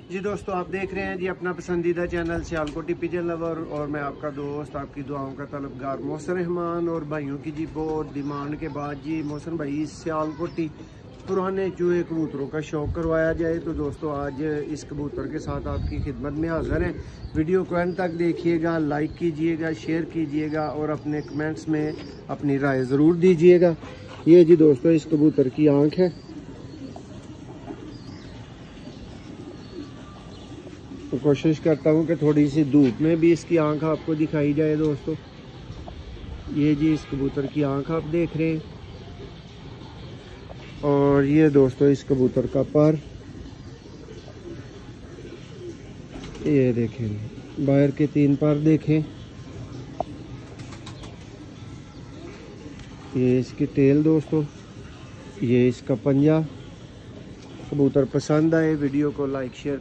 जी दोस्तों, आप देख रहे हैं जी अपना पसंदीदा चैनल सियालकोटी पिजन लवर और मैं आपका दोस्त, आपकी दुआओं का तलबगार मोहसिन रहमान। और भाइयों की जी बहुत डिमांड के बाद जी मोहसिन भाई सियालकोटी पुराने चूहे कबूतरों का शौक करवाया जाए। तो दोस्तों आज इस कबूतर के साथ आपकी खिदमत में हाज़िर हैं। वीडियो को एंड तक देखिएगा, लाइक कीजिएगा, शेयर कीजिएगा और अपने कमेंट्स में अपनी राय ज़रूर दीजिएगा। ये जी दोस्तों इस कबूतर की आँख है। तो कोशिश करता हूँ कि थोड़ी सी धूप में भी इसकी आंख आपको दिखाई जाए। दोस्तों ये जी इस कबूतर की आंख आप देख रहे हैं। और ये दोस्तों इस कबूतर का पर, ये देखें बाहर के 3 पर देखें। ये इसकी टेल दोस्तों, ये इसका पंजा। कबूतर पसंद आए वीडियो को लाइक शेयर